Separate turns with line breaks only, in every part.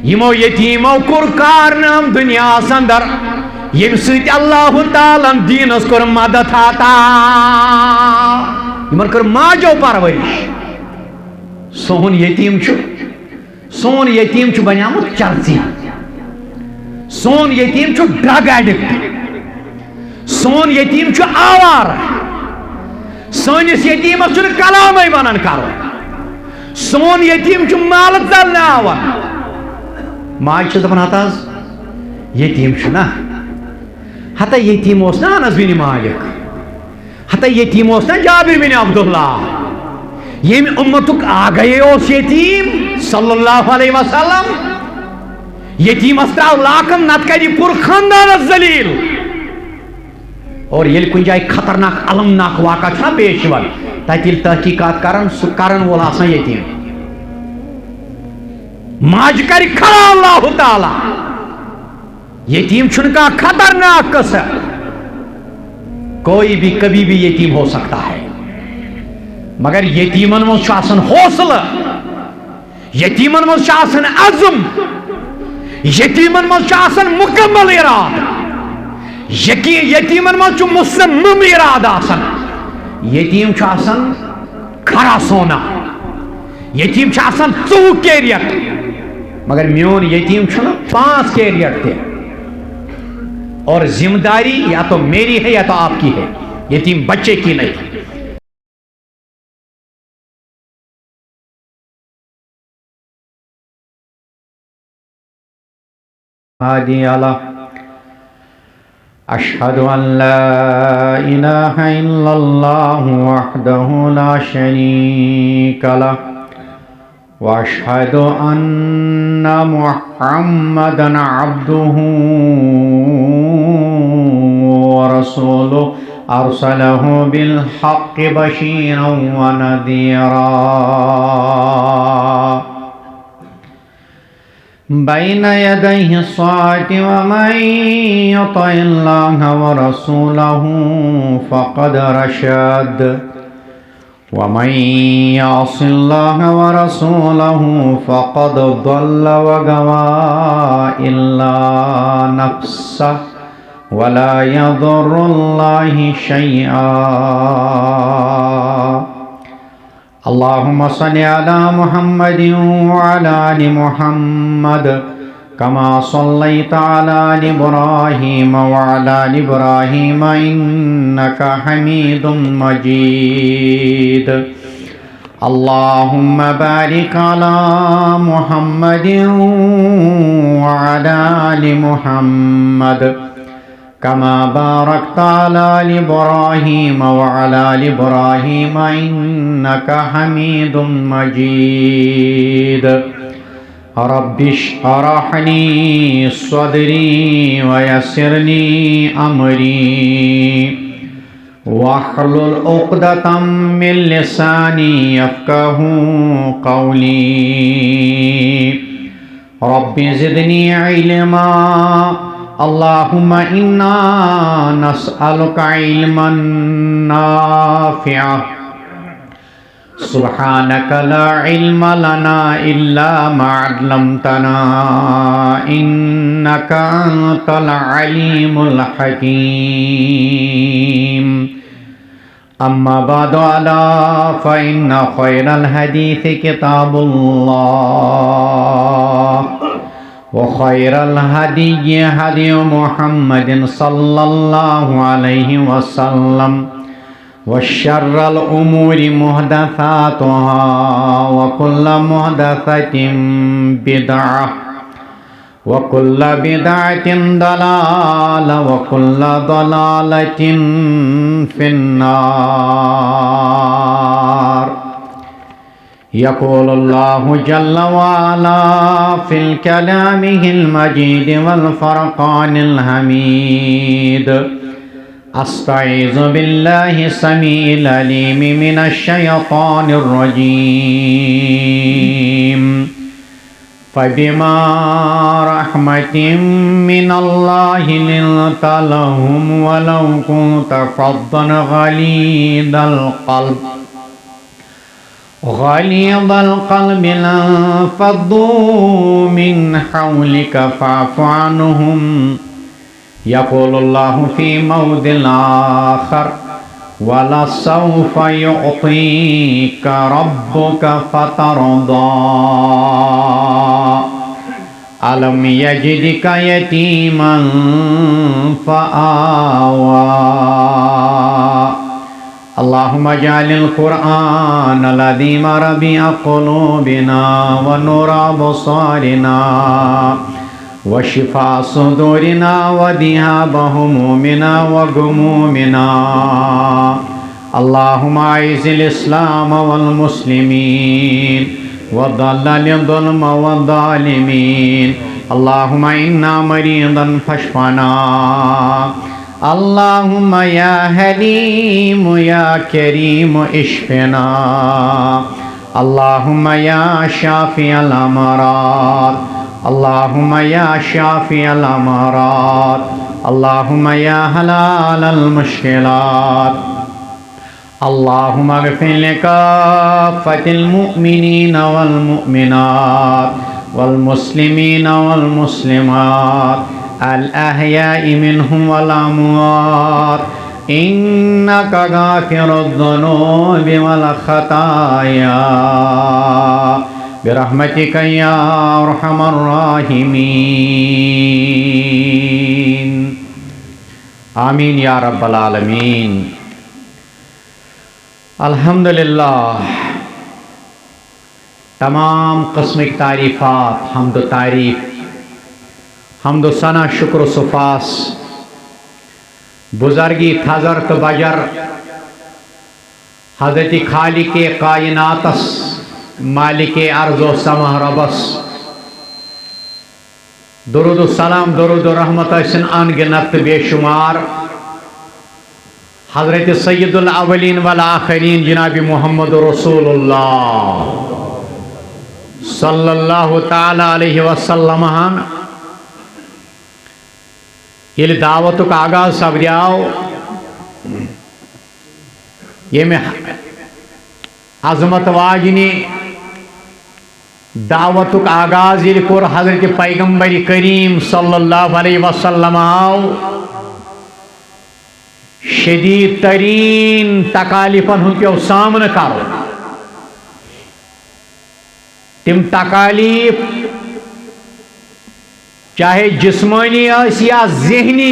यमो यतीमो कुर कारनाम दुनिया अंदर यम सत अल्लाह ताला दीनस कर मदद आता यमन कर माजो परवरिश सोन यतीम बनियामुत चर्ची सोन यतीम ड्रग एडिक्ट सोन यतीम आवार सोनिस यतीमस कलाम वन करो सोन यतीम माल चलने आवान माज दपान हता यतीम ना हता यतीम ना अनस बिन मालिक हता यतीम ना जाबिर बिन अब्दुल्ला यम उम्मतुक आगे यतीम सल्लल्लाहु अलैहि वसल्लम यतीमस त्राव लाकन नत कर पुर खानदान जलील और ये कुछ जाए खतरनाक अलमनाक वाक़ा पेश यवान तत तहकीकात करन सह करन वोल आसान यतीम माज कर खड़ा अल्लाह ताला यतीम का खतरनाक कस कोई भी कभी भी यतीम हो सकता है मगर यतीमन मज हौसला यतीमन मज अज़म यतीमन मज मुकम्मल इरादा यतीमन मज मुसम्मम इरादा यतीम खरा सोना यतीम 2 कैरियर मगर म्योन यतीम 5 कैरियर थे और जिम्मेदारी या तो मेरी है या तो आपकी है यतीम बच्चे की नहीं हादी अला अशहदु अन ला इलाहा इल्लल्लाह वहदहु ला शरीका लह व अशहदु अन्ना मुहम्मदन अब्दुहु व रसूलुहु अरसलहु बिल हक़्क़ि बशीरन व नज़ीरा बैन यदैहि स्साअति व मन युति'ल्लाह व रसूलहु फ़क़द रशद व मन यअसिल्लाह व रसूलहु फ़क़द ضल व गवा इल्ला नफ्सह व ला यदुर्रुल्लाहि शैआ अल्लाहुम्मा सल्लि अला मुहम्मदिन व अला आलि मुहम्मद कमा सल्लैता अला आलि इब्राहीम व अला आलि इब्राहीम इन्नका हमीदुम मजीद अल्लाहुम्मा बारिक अला मुहम्मदिन व अला आलि मुहम्मद कमा बारकता अला आलि इब्राहीम व अला आलि इब्राहीम इन्नका हमीदुम मजीद रब्बिश्रह ली सदरी व यस्सिर ली अमरी वहलुल उक़दतम मिन लिसानी यफ़क़हू क़ौली रब्बि ज़िदनी इल्मा अल्लाहुम्मा इन्ना नस्अलुका इल्मन नाफ़िअन सुब्हानका ला इल्म लना इल्ला मा अल्लमतना इन्नका अंतल अलीमुल हकीम अम्मा बअद अला फ़इन्ना ख़ैरल हदीस किताबुल्लाह व खैरल हदी हदी मुहम्मदिन सल्लल्लाहु अलैहि वसल्लम व शर्रल उमूरि मुहदसातुहा व कुल्लु मुहदसतिन बिदअह व कुल्लु बिदअतिन दलाला व कुल्लु दलालतिन फिन्नार यक़ूलुल्लाहु जल्ला व अला फ़िल कलामिहिल मजीद वल फ़ुरक़ानिल हमीद अस्तईज़ु बिल्लाहि समीइल अलीम मिनश शैतानिर रजीम फ़बिमा रहमतिन मिनल्लाहि लिन्ता लहुम वलौ कुन्ता फ़ज़्ज़न गलीज़ल क़ल्ब
غليظ القلب لانفضوا من حولك فاعف عنهم يقول الله في موضع آخر ولسوف يعطيك ربك فترضى ألم يجدك يتيما فآوى اللهم اجعل القرآن العظيم ربيع قلوبنا ونور أبصارنا وشفاء صدورنا وذهاب همومنا وغمومنا اللهم أعز الإسلام والمسلمين وضلل الظلم والظالمين اللهم إنا مريضا فاشفنا اللهم يا حليم يا كريم اشفنا اللهم يا شافي الأمراض اللهم يا شافي الأمراض اللهم يا حلال المشكلات اللهم اغفر لكافة المؤمنين والمؤمنات والمسلمين والمسلمات الأحياء منهم والأموات إنك غافر الذنوب والخطايا برحمتك يا أرحم الراحمين آمين يا رب العالمين अल्हम्दुलिल्लाह तमाम किस्म की तारीफ़ात हम्द तारीफ़ हम्द सना शुक्र सुफास बुज़र्गी थज़र तो बजर हज़रत खालिक कायनातस मालिक अर्ज़ो समह रबस दुरूद सलाम दुरूद रहमत अनगिनत बेशुमार हज़रत सय्यदुल अव्वलीन वल आखिरीन जनाब मुहम्मद रसूलुल्लाह सल्लल्लाहु ताला अलैहि वसल्लम ये दावत का आगाज सब्रियाव ये में अजमत वाजनी दावत का आगाज ये कोर हज़रत पैगंबर करीम सल्लल्लाहु अलैहि वसल्लम शदीद तरीन तकालीफन हूँ क्यों सामना करो तिम तकालीफ चाहे जिस्मानी या ज़हनी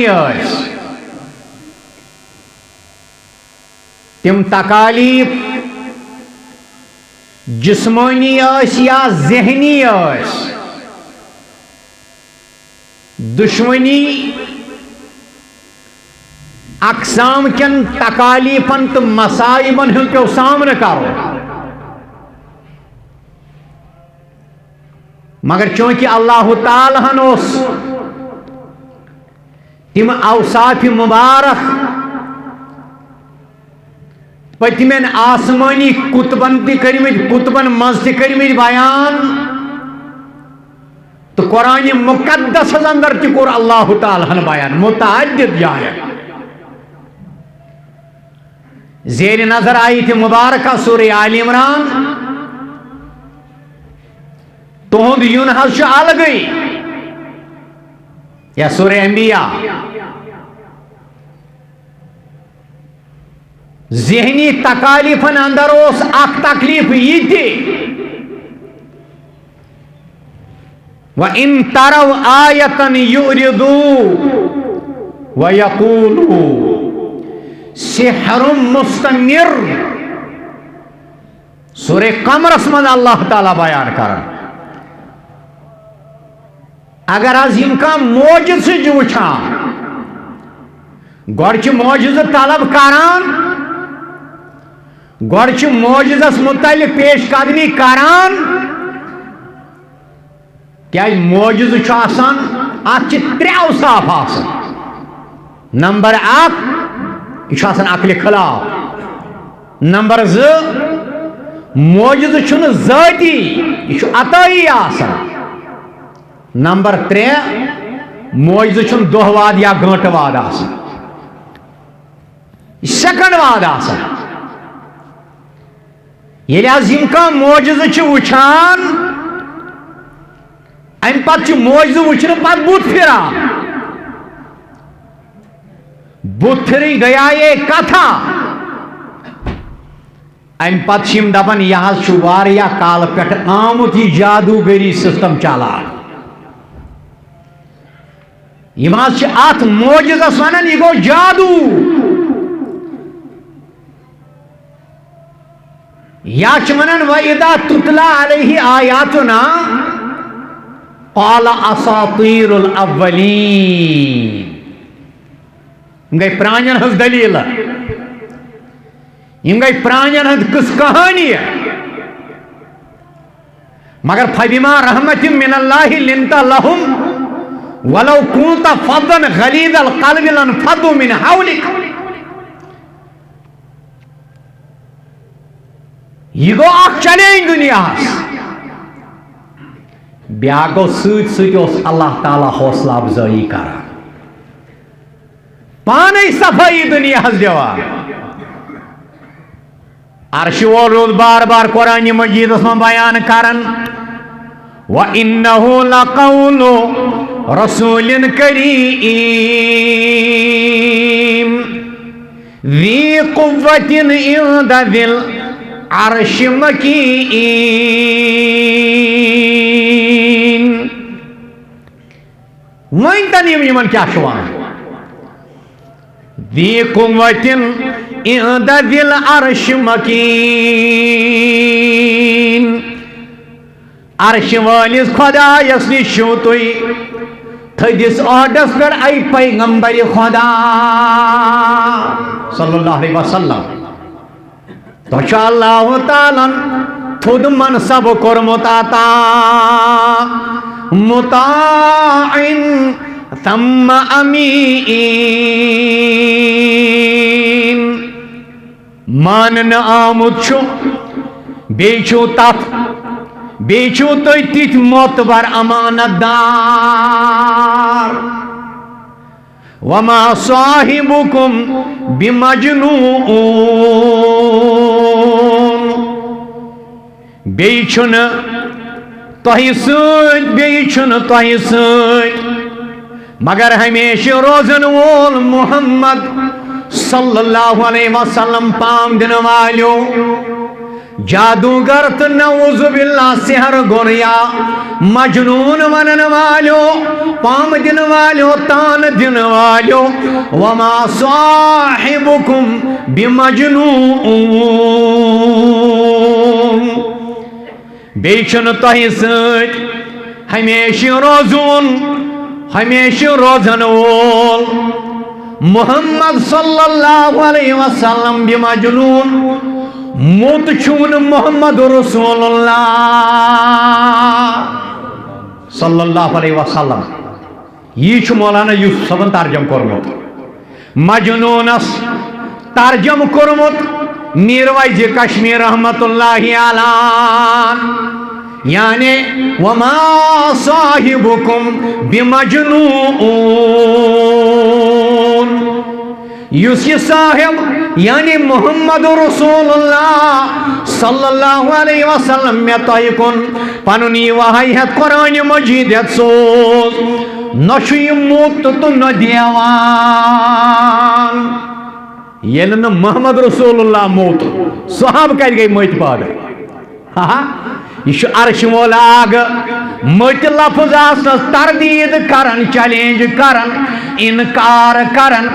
तिम तकालीफ जिस्मानी या ज़हनी दुश्मनी अकसाम कन तकालीफन तो मसाइबन हूँ क्यों सामना करो मगर चूंकि अल्लाह ताला तिम अवसाफ मुबारक पतमें आसमानी कुतबन कुतबन मज तमि बयान तो कुरान मुकद्दस अंदर तोर अल्लाह ताला बयान मुतअद्दिद जायन ज़ेर नजर आई थी मुबारक सूरह आल इमरान तुहद युन अलग या सूरह अंबिया ज़हनी तकालीफन अंदर अख तकलीफ ये व इन तरव आयतन युरिदू व यकूलू सिहरुम मुस्तमिर सूरह कमरस मज अल्लाह ताला बयान कर अगर आज इनका मोजिज वुचान गोड़ मोजिज तलब करान गोड़ मोजिजस मुतल्लिक पेश कदमी करान क्या मोजिज त्रे औसाफ नंबर 1 यह अकल खिलाफ नंबर 2 मोजिज ज़ाती यह अताई नंबर 3 मोजिज दोहवाद या गंटवाद सेकंड वाद
मोजज़ वुचान अम पे मोजज़ वुचन पे बुत फिरान बुत फिर गया ये कथा अम पे दपान यह काल पे आमुत यह जादूगरी सिस्टम चलान अत मोजज़स वन यह गो जादू या वन वइदा तुतला अलैहि आयातुना क़ाला असातीरुल अव्वलीन गई प्रांजन हज दलील गई प्रांजन हज किस कहानी मगर फबिमा रहमतिम मिनल्लाहि लिंता लहुम वलौ कुंता फद्दन गलीज़ल क़ल्बि लनफद्दू मिन हौलिक यह गो चैलेंज दुनिया ब्या गो अल्लाह ताला हौसला अफजाई कर पान सफाई दुनिया दिवान अर्श वोल रोज बार बार कुरान मजीद में बयान करन व इन्नहु लक़ौलु रसूलिन करीम ज़ी क़ुव्वतिन इंद ज़िल अर्श मकीन वन तन क्या दी कुव्वतिन इंद ज़िल अर्श मकीन अर्श वालिस खुदायस निश तुई थदिस ऑर्डर्स पर आई पैगंबर खुदा सल्लल्लाहु अलैहि वसल्लम तो अल्लाह ताला थोद मनसब कोरमुत अता मुताइन थम्मा अमीन मानन आमुत बेचो तथ बेचो तो तिथ मोतबर अमानतदार वमा साहिबुकुम बिमजनून बेचुन तोहि सद बेचुन तोहि सद मगर हमेशा रोजन वोल मोहम्मद सल्लल्लाहु अलैहि वसल्लम पाम दिन वालो जादूगर तो नऊजुबिल्लाह सिहर गोरिया मजनून वनन वालो पाम दिन वालो तान दिन वालो वमा साहिबुकुम बिमजनून बेचन तोहि सद हमेशा रोजन वोल मोहम्मद सल्लल्लाहु अलैहि वसल्लम बिमजनून मोत छून मोहम्मद रसूलुल्लाह सल्लल्लाहु अलैहि वसल्लम यह मौलाना यूसुफ सबन तर्जम कोरमुत मजनूनस तर्जम कोरमुत मीरवाइज कश्मीर रहमतुल्लाहि अलैह यानी वमा साहिबुकुम बिमजनून युसी साहिब यानी मोहम्मद रसूलुल्लाह सल्लल्लाहु अलैहि वसल्लम में तयकुन पनुन वही है कुरान मजीद सोज न मुत तो न देवान ये न मोहम्मद रसूलुल्लाह मोत साहब कर गई मत पाद यह अर्श वोल आग मत लफ्ज तरदीद करन चैलेंज करन इनकार करन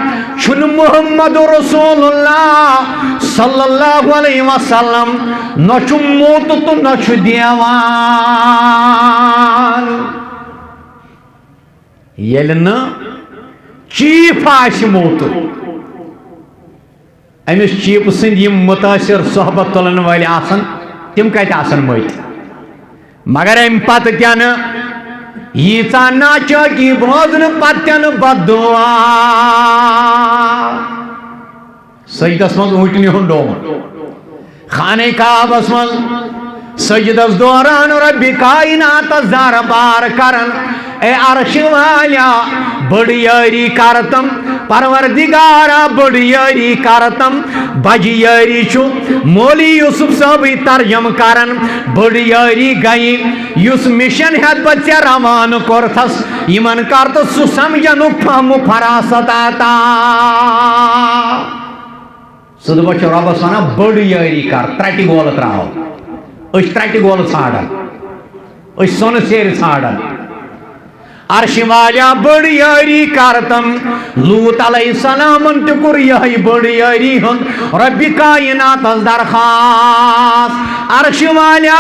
छुन मोहम्मद रसूलुल्लाह सल्लल्लाहु अलैहि वसल्लम न छु मोत तो न छु देवान येल न चीफ आश मोत अमिस चीफ सिंद मुतासिर सोहबत तुलन वाले आसन तिम कत आसन मत मगर अम पत तन यीचा नाचौकी बोजन पत्न बदुआ सजदस मज ऊँटनी हुंद डोम खाने काबस मज सजदस दौरान रब्बि कायनात दरबार करन ए अर्श वाल्या बड़ी यारी करतम परवरदिगारा बड़ यारी करतम बज यारी छु मौली यूसुफ सब तर्जम करन बड़ यारी गई युस मिशन हेत बच्चे रवान कोरथस इमन कर तो सु समझनु फम फरासत आता सुद बच्चो रबस वना बड़ यारी कर त्रटि गोल त्राओ उस त्रटि गोल छाड़न उस सोन सेर छाड़न अर्श वाला बड़ यारी करतम लूत अलैहिस्सलाम टुकुर यही बड़ यारी हन रब्बि कायनात दरखास्त अर्श वाला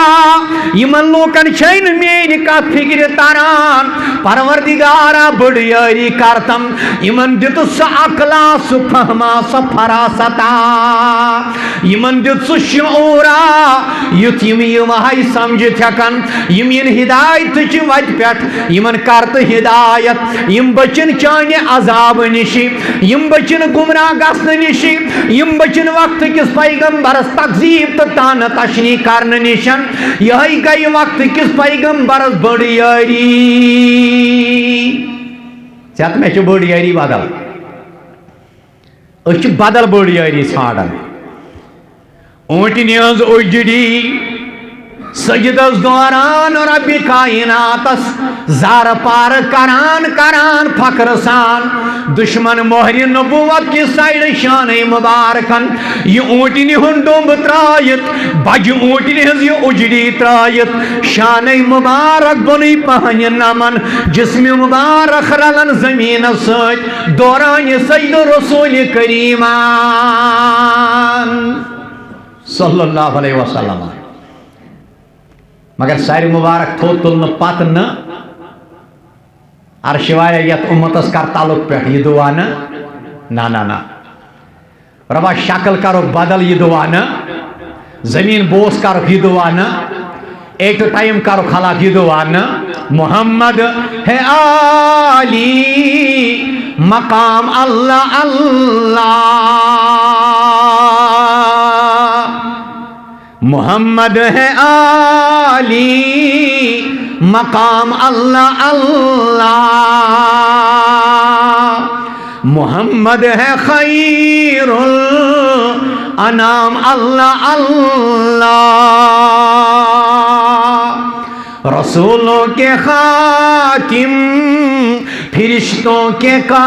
यमन लोकन छैन मेरी का फिक्र तारान परवरदिगारा बड़ यारी करतम यमन दित स अकला स फहमा स फरासता यमन दित स शऊरा युत यम वहाय समझ थकन यम इन हिदायत च वत पेट यमन करत हिदायत यम बचन चाने अजाब निशी यम बचन गुमराह गसन निशी यम बचन वक्त किस पैगंबरस तकजीब तो तान तशनी करन निशन यही गई वक्त किस पैगंबरस बड़ यारी चत में बड़ यारी बदल बदल बड़ यारी छाड़न ऊँटन हज उजड़ी सजदस दौरान रब्बि कायनातस जार पार करान करान फक्र सान दुश्मन मोहर नबुवत की साइड शान मुबारकन यह ऊँटन हुन डोंब त्रायत बज ऊँटन हज यह उजड़ी त्रायत शान मुबारक बन पहन नमन जिसम मुबारक रलन जमीन सत दौरान सजद रसूल करीमान सल्लल्लाहु अलैहि वसल्लम मगर सारी मुबारक थो तुलन पत न अर्श वाले यत उम्मतस कर तालुक पे यह दुआ न ना ना ना रबा शक्ल करो बदल यह दुआ न जमीन बोस करो यह दुआ न एक तो टाइम करो खलाक यह दुआ न मोहम्मद है आली मकाम अल्लाह अल्लाह मोहम्मद है आली मकाम अल्लाह अल्लाह मोहम्मद है खैरुल अनाम अल्लाह अल्लाह रसूलों के खातिम फिरिश्तों के काइन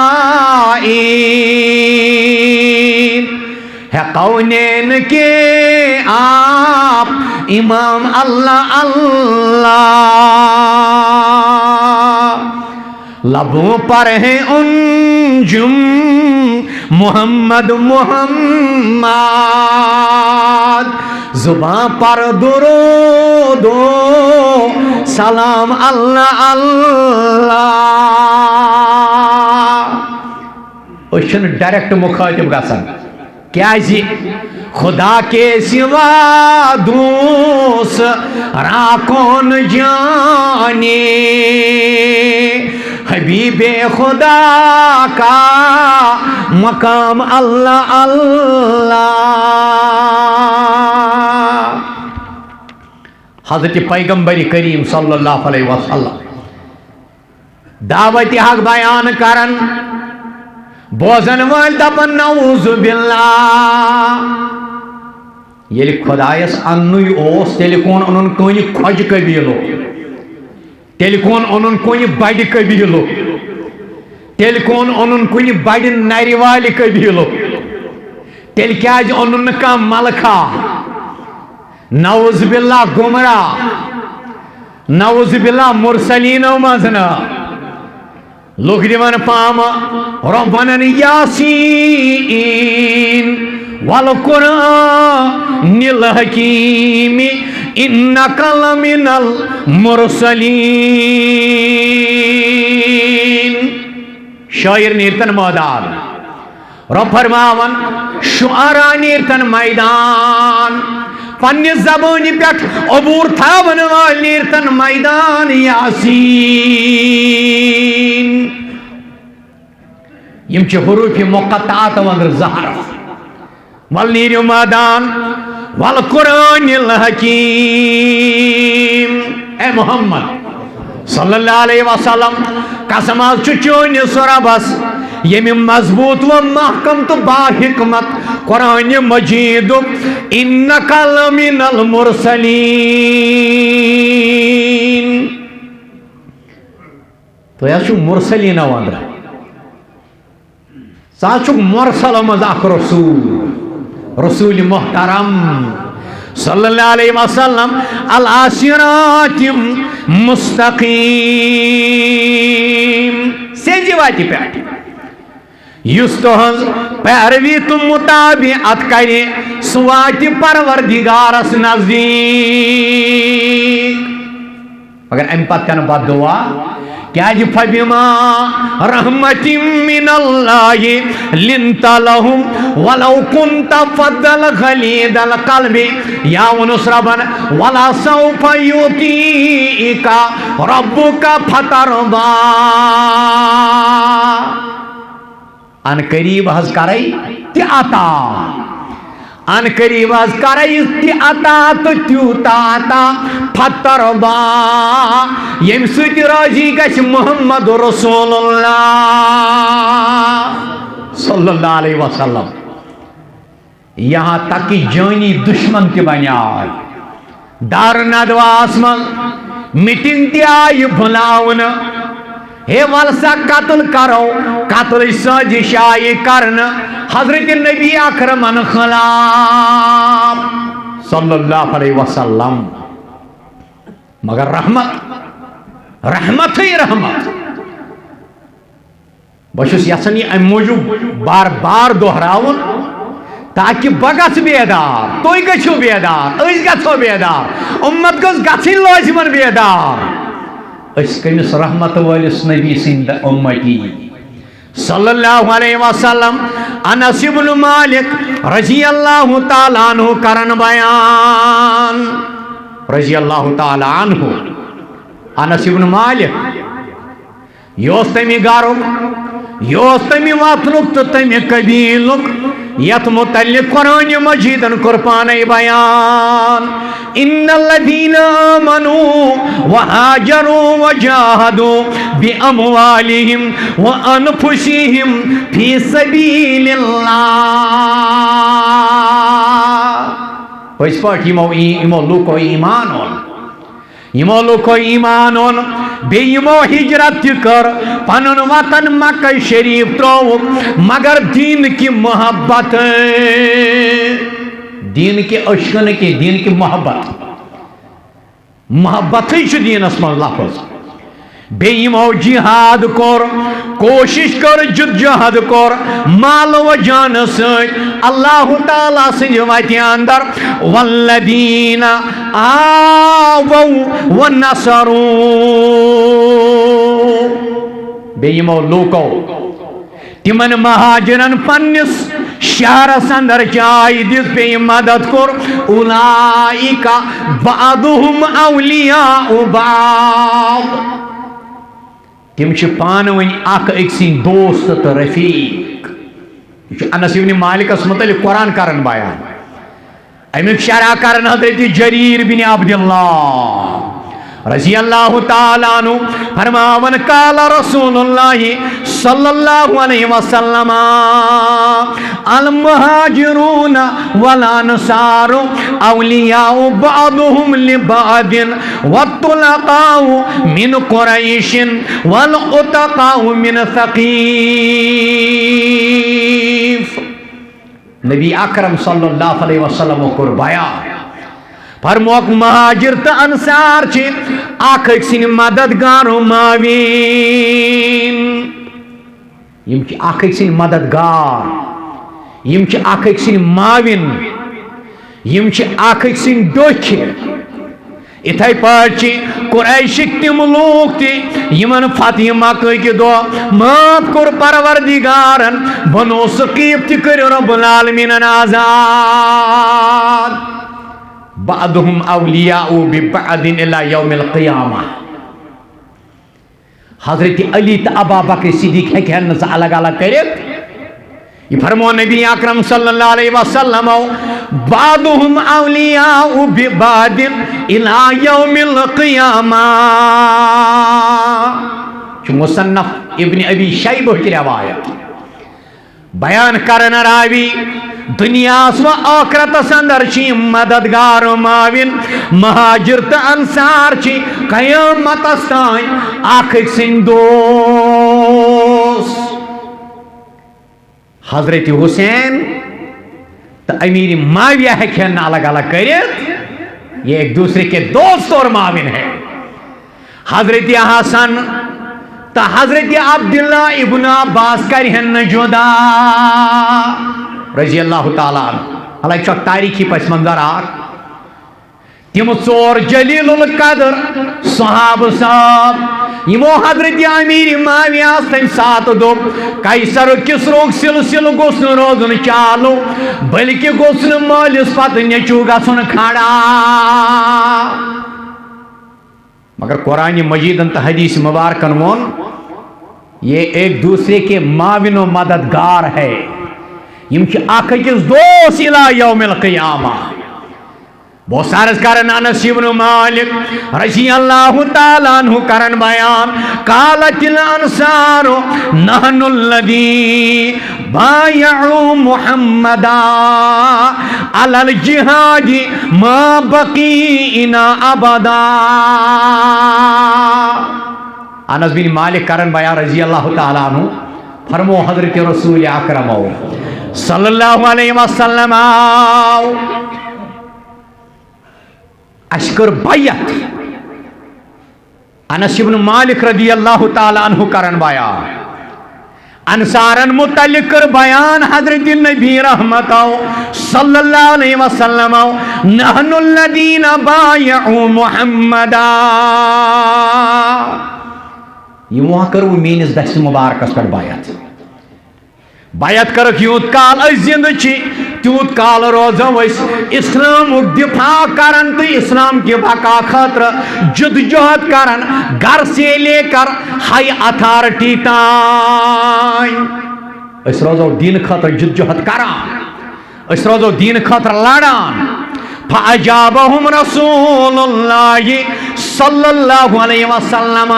है कौनैन के आप इमाम अल्लाह अल्लाह लबों पर है उन्जुम मोहम्मद मोहम्मद जुबां पर दुरूदो सलाम अल्लाह अल्लाह उशन डायरेक्ट मुखातिब गसन क्या जी खुदा के सिवा दूस राकौन जाने हबीबे खुदा का मकाम अल्लाह अल्लाह हज़रत पैगंबर करीम सल्लल्लाहु अलैहि वसल्लम दावत हक बयान करन बोजन वाल दपन नऊज़ु बिल्लाह ये खुदायस अन्नुई ओस तेल कौन उन कोई खोज कबीलो तेल कौन उन कोई बड़ कबीलो तेल कौन उन कोई बड़ नर वाल कबीलो तेल क्या उन का मलखा नऊज़ु बिल्लाह गुमराह नऊज़ु बिल्लाह मुरसलीनो मजना लोग दिवन पाम रब्बना यासीन वल कुरानिल हकीम इन्नका लमिनल मुरसलीन शायर नीरतन मैदान रब फरमावन शुआरा नीरतन मैदान पन्ने ज़बानी पेट अबूर थावन वाल नीरतन मैदान यासीन यम च हुरूफ मुक़त्तात वंदर ज़हर वल नीर मैदान वल कुरानिल हकीम ए मोहम्मद सल्लल्लाहु अलैहि वसल्लम कसम चोनिस रबस यमि मजबूत व महकम तो बाहिकमत कुरान मजीद इन्नका लमिनल मुरसलीन तो यह मुरसलीन वंद साचु मुरसल मज रसूल रसूल मोहतरम सल्लल्लाहु अलैहि वसल्लम अल आसिरातिम मुस्तकीम सेंजी वाति पे युस तोहज पैरवी तुम मुताबिअत करे सुवाति परवरदिगारस नजदीक मगर अम पत बद दुआ क्या फबिमा रहमतिम मिनल्लाहि लिंता लहुम वलौ कुंता फद्दल गलीदल कल्बि या नुसरबन वला सौफ युतीका रब्बुका फतरदा अन करीब हज करई ति अता अन करीब हज करई ति अता तो त्यूता अता फतरदा यम सुति राजी गश मोहम्मद रसूलुल्लाह सल्लल्लाहु अलैहि वसल्लम यहाँ तक कि जानी दुश्मन ते बन्याय दार नदवास मन मीटिंग ते आय भुलावन हे वलसा कत्ल करो कत्ल साजिश आय करन हजरत नबी अकरमन खिलाफ सल्लल्लाहु अलैहि वसल्लम मगर रहमत रहमत ही रहमत बहुस यसन यह मूजूब बार बार दोहरावन ताकि बगस बेदार तुम गो बेदार गो बेदार उम्मत गस गन लाजमन बेदार कमिस रहमत वालिस नबी सिंद उम्मती सल्लल्लाहु अलैहि वसल्लम अनस इब्न मालिक रज़ियल्लाहु ताला अन्हु करन बयान रज़ियल्लाहु ताला अन्हु अनस इब्न मालिक योस तमि गारुक योस तमि वतनुक तो तमि कबीलुक यत मुतल्लिक कुरान मजीदन कुरपान बयान इन्नल्लज़ीना आमनू व हाजरू व जाहदू बिअमवालिहिम व अनफुसिहिम फी सबीलिल्लाह इस पाठ इमो लुको ईमान ओन यमो लुको ईमान ओन बेयमो हिजरत कर पनुन वतन मक्का शरीफ त्रो मगर दीन की मोहब्बत दीन के अश्कन के दीन की मोहब्बत मोहब्बत ही दीनस मज लफज बेयमो जिहाद कोर कोशिश कर जुद्दजहद कोर माल व जान सत अल्लाह ताला सिंह वति अंदर वल्लदीना आवौ व नसरू बेयमो लोको तिमन महाजरन पन्निस शहरस अंदर चाय दिस पे मदद कोर उलाइका बादुहुम औलिया बाद तिम पान वन दोस्त तो रफीक अनस इब्न मालिकस मुतल्लिक कुरान करन बयान अमिक शरह करन हजरत जरीर बिन अब्दुल्लाह रज़ियल्लाहु ताला अन्हु फरमावन काला रसूलुल्लाह सल्लल्लाहु अलैहि वसल्लम अल मुहाजिरून वल अंसारु औलियाउ बअदुहुम लिबअदिन वत्तुलकाउ मिन कुरैशिन वल उतकाउ मिन सकीफ नबी अकरम सल्लल्लाहु अलैहि वसल्लम को बयान फरमोक महाजिर तो अंसार सिन मददगार मावीन सिन मददगार सिन माविन सिन दोख इथे पे कुरैशिक तिम लूक तिमन फतह मक्का के दो माफ कोर परवरदिगारन बनो सकीफ कर रब्बुल आलमीन आजाद बादुहुम औलियाउ बिबादिन इला यौमिल क़ियामा हजरत अली तो अबू बकर सिद्दीक़ हेकन अलग अलग कर ये फरमो नबी अकरम सल्लल्लाहु अलैहि वसल्लम बादुहुम औलियाउ बिबादिन इला यौमिल क़ियामा मुसन्नफ इब्न अबी शैबह की रिवायत बयान करन रावी दुनियास व आखरतस अंदर मददगार माविन महाजिर तो अंसार कयामतस तान अख सिंद दोस्त हजरत हुसैन तो अमीर माविया हेन अलग अलग कर, ये एक दूसरे के दोस्त और माविन है। हजरत हसन तो हजरत अब्दुल्ला इब्न अब्बास करहन जुदा रजी अल्लाह ताला। हालांकि तारीखी पस मंजर तिम चोर जलीलुल कदर सहाब साहब यमो हजरत अमीर माविया तम सात दोप कैसर किसरो सिलसिल गोस रोजन चालू बल्कि गोस मालिस पत नेचू गसन खड़ा। मगर कुरान मजीद तो हदीस मुबारकन वोन ये एक दूसरे के माविनो मददगार है, यम अख अकिस दोस्त इला यौमिल क़ियामा। बहुत सारस करन अनस इब्न मालिक रज़ी अल्लाहु ताला अन्हु करन बयान कालतिल अंसारो नहनुल्लदी बायउ मुहम्मदा अलल जिहादी मा बकीना अबदा। अनस बिन मालिक करन बयान रज़ी अल्लाहु ताला अन्हु फरमो हजरत रसूल अकरम सल्लल्लाहु अलैहि वसल्लम अशकर बैयत। अनस इब्न मालिक रज़ी अल्लाहु ताला अन्हु करन बयान अंसारन मुतल्लिक कर बयान हजरत नबी रहमत सल्लल्लाहु अलैहि वसल्लम नहनुल्लदीना बायउ मुहम्मदा। ये वहां करो मेनिस दस्त मुबारकस पर बायत कर यूत काल जिंद तूत काल रोजो इस्लाम दिफा करन तो इस्लाम की बका खतर जदोजहद करन घर से लेकर हाई अथॉरिटी तान रोजो दीन खतर जदोजहद करान, रोजो दीन खतर लड़ान। फअजाबहुम रसूलुल्लाह सल्लल्लाहु अलैहि वसल्लम।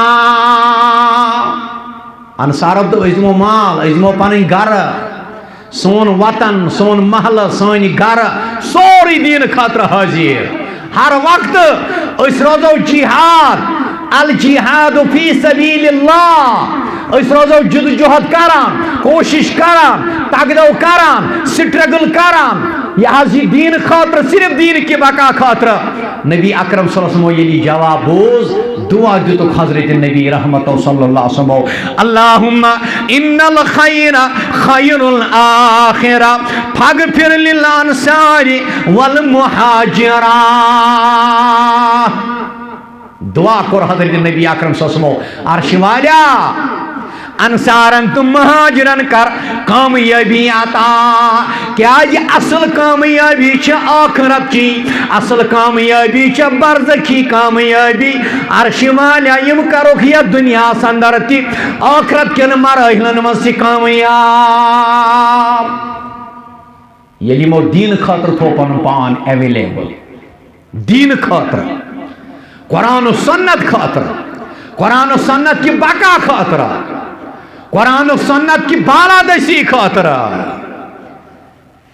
अंसारो तो अजमो माल अजमो पन घर सोन वतन सोन महल सोन घर सोरी दीन खतर हाजिर। हर वक्त रोजो जिहाद अल जिहाद फी सबीलिल्लाह रोजो जदोजहद करान कोशिश करान तगदो करान स्ट्रगल करान यह दीन खतर सिर्फ दीन की बका खतर। नबी अकरम सल्लल्लाहु अलैहि वसल्लम जवाब बोझ दुआ दितो हजरत नबी रहमत सल्लल्लाहु अलैहि वसल्लम अल्लाहुम्मा इन्नल खैरा खैरुल आखिरा फगफिर लिल अंसारी वल मुहाजिरा। दुआ कर हजरत नबी अकरम सल्लल्लाहु अलैहि वसल्लम अर्श वाला अंसारन तो महाजरन कर कामयाबी आता। क्या ये असल कामयाबी आखिरत की असल कामयाबी बरज़खी कामयाबी अर्श वाला यम करो यह दुनिया अंदर ति आखिरत के मरहलन मज कामयाब। यमो दीन खतर थो पन पान अवेलेबल दीन खतर कुरान सुन्नत खतर कुरान सुन्नत की बका खतर कुरान सुन्नत की बालादशी खतर।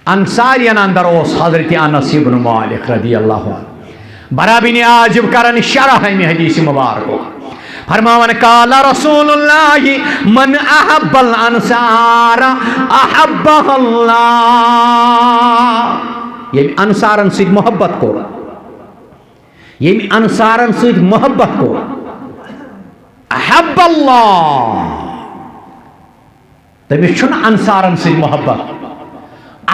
अंसारियन अंदर हजरत अनस इब्न मालिक रज़ी अल्लाहु अन्हु बराबिन आजिब करन शरह में हदीस मुबारक फरमावन काला रसूलुल्लाह मन अहब्बल अंसार अहब्बहल्लाह। ये अंसारन से मोहब्बत को ये अंसारन से मोहब्बत को अहब्बल्लाह तमिस अंसारन से मोहब्बत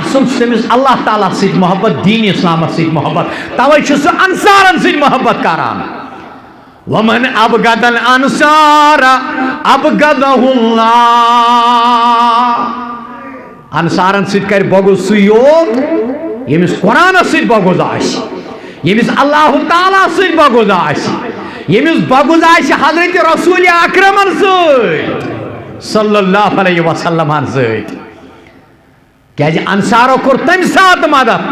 असल तमिस अल्लाह ताला से मोहब्बत दीन इस्लाम से मोहब्बत तवे अंसारन से मोहब्बत करान। वमन अबगदल अंसार अबगदहुल्लाह। अंसारन से कर बगुज सुयोत यमिस कुरान से बगुज आसि यमिस अल्लाह ताला से बगुज आसि यमिस बगुज आसि हजरत रसूल अकरमन से सल्लल्लाहु अलैहि वसल्लम क्या अंसारो कोर तम सात मदद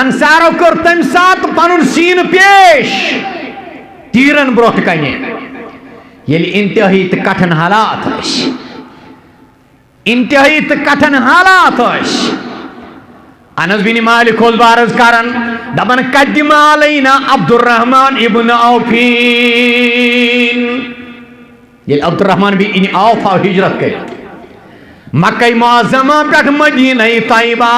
अंसारो कोर तम सात पनुन सीन पेश तीरन ब्रोह कने ये इंतहाई कठिन हालात इंतहाई तो कठिन हालात अनस बिन मालिक बारज करन दपन कद्दिमा अलैना अब्दुर्रहमान इब्न औफीन ये अब्दुर्रहमान बिन औफ आव हिजरत कर मक्का मुअज़्ज़मा पे मदीना तैयबा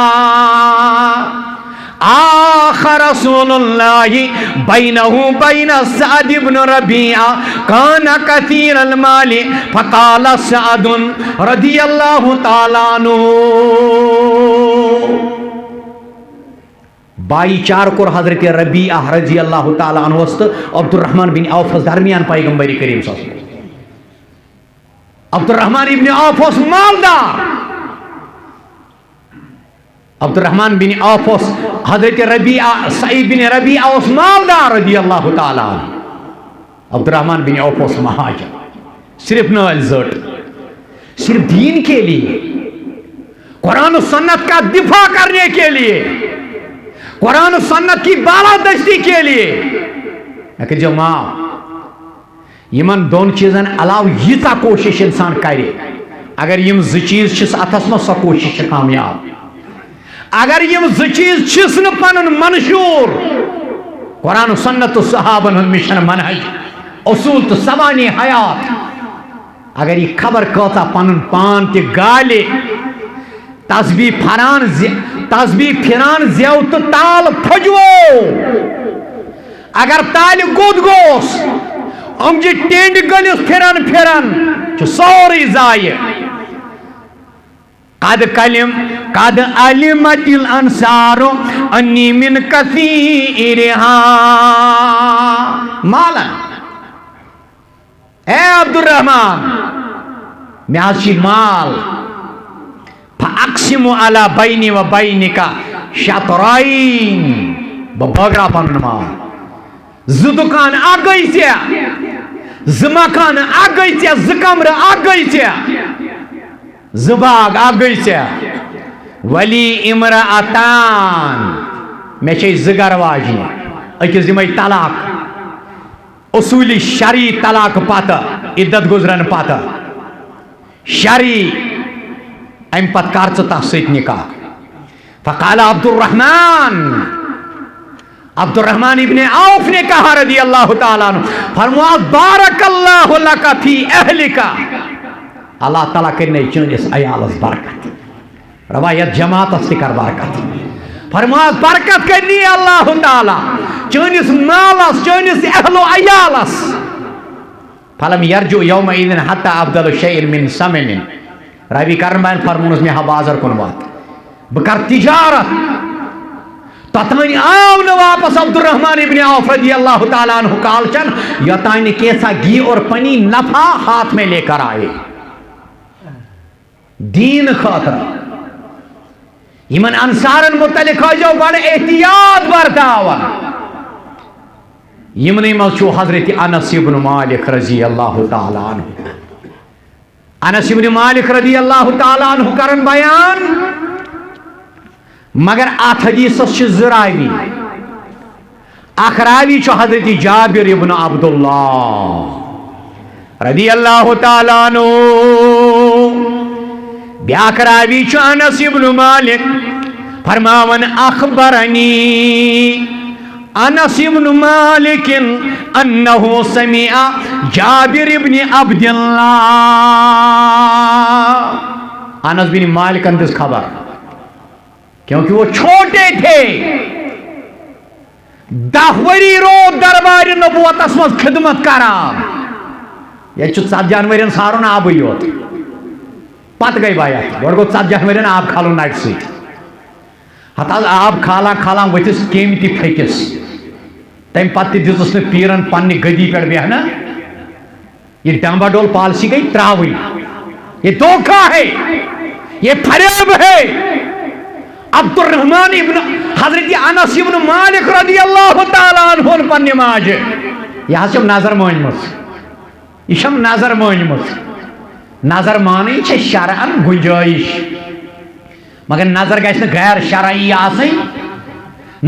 आखा रसूलुल्लाहि बैनहु बैन सअद इब्न रबीआ कान कसीरल माली फकाल सअदुन रदियल्लाहु ताला अन्हु बाई चार कोर हजरत रबीआ रदियल्लाहु ताला अन्हु अब्दुर्रहमान बिन औफ दरमियान पैगंबरी करीम सल्लल्लाहु अलैहि वसल्लम अब्दुर्रहमान इब्न औफ मालदार Abdurrahman bin of Hazrat Rabia Saeed bin Rabia मालदार रदियल्लाहु ताला अन्हु अब्दुर्रहमान बिन औफ महाजर सिर्फ नल जट सिर्फ दीन के लिए कुरान और सुन्नत का दिफा करने के लिए कुरान और सुन्नत की बालादस्ती के लिए जो माँ यमन दोन चीजन अलाव यीता कोशिश इंसान करे अगर यम ज चीज अथस में सो कोशिश कामयाब अगर यम ज चीज न पन मंशूर कुरान सुन्नत सहाबन मिशन मनहज उसूल तो सवानी हयात अगर ये खबर कता पन पान ते गाले तस्बी फिरान जेव तो ताल फजवो अगर ताल गुद गोस जी टेंड गलिस फिरन फिरन सोरी जाय कद अलिमतिल अंसारो अन्नी मिन कसीरिहा मालन ए अब्दुर्रहमान म्याशी माल फअक्सिमु अला बैनी व बैनिका शतराइन बगरा पन माल ज दुकान आ गई ज मकान आ गई ज कमर आ गई ज बाग आ गई वली इमरातान मे गर वाजन अकिस दिम तलाक उसूली शरी तलाक पत इद्दत गुजरन पत शरी अम पत कर तथ निकाह फकाल अब्दुर्रहमान इब्ने औफ ने कहा रदी अल्लाह ताला अन्हु फरमाया बारकल्लाहु लका फी अहलिका अल्लाह ताला करने चनिस अयालस बरकत रवायत जमातस कर बरकत फरमाया बरकत करनी अल्लाह ताला चनिस मालस चनिस अहलो अयालस फलम यरजु यौम इदिन हत्ता अब्दल शैइन मिन समन रवि करमान फरमानुस में बाजार कुन वात बकर तिजारत ततान आव न वापस अब्दुर्रहमान इब्ने औफ रदियल्लाहु ताला अन्हु कालचन यतान कैसा घी और पनी नफा हाथ में लेकर आए दीन खातर यमन अंसारन मुतलिक जो बड़े एहतियात बरतावन यमन मौ हजरत अनस इब्न मालिक रज़ियल्लाहु ताला अन्हु अनस इब्न मालिक रज़ियल्लाहु ताला अन्हु करन बयान मगर अत हदीस जरावी अखरावी हजरत जाबिर इब्न अब्दुल्लाह रज़ियल्लाहु ताला अन्हु ब्याक रावी अनस इब्न मालिक फरमावन अखबरनी अनस इब्न मालिक अन्नहु समिअ जाबिर इब्न अब्दुल्लाह अनस बिन मालिक दिस खबर क्योंकि वो छोटे थे 10 वरी रो दरबार नबुवतस मज खिदमत करान ये 7 जनवरी सारो आब योत पत गई बाया गो 7 जनवरी आब खालो नट सत आब खाला खाला वथिस केम ति फकिस तम पे दिस न पीरन पन्ने गदी पे बेहना ये डांबाडोल पॉलिसी गई त्रावी ये धोखा है ये फरेब है अब्दुर्रहमान इब्न हजरत अनस इब्न मालिक रज़ियल्लाहु ताला अन्हु पन्ने माज यह नजर मानमत यह नजर मानमत नजर मान शरअन गुंजाइश मगर नजर गैस गैर शरई आसै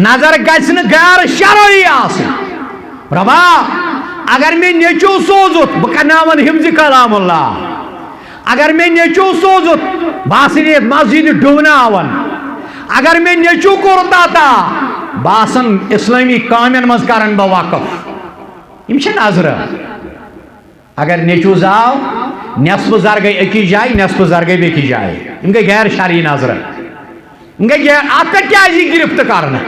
नजर गैस गैर शरई आसै रबा अगर मे नेचो सोजुत बह करनावन हिफ्ज़ कलामुल्लाह अगर मे नेचू सोजुत बासन मस्जिद डुबनावन अगर मे नेचू कोर ताता बासन इस्लामी कामन मज करन बह वाकफ इम नजर अगर नेचू जाव नस्फ जर गई अकी जाए नस्फ जर गई बेकी जाए इम गई गैर शरई नजर इम गई गैर अत क्या गिरफ्त करना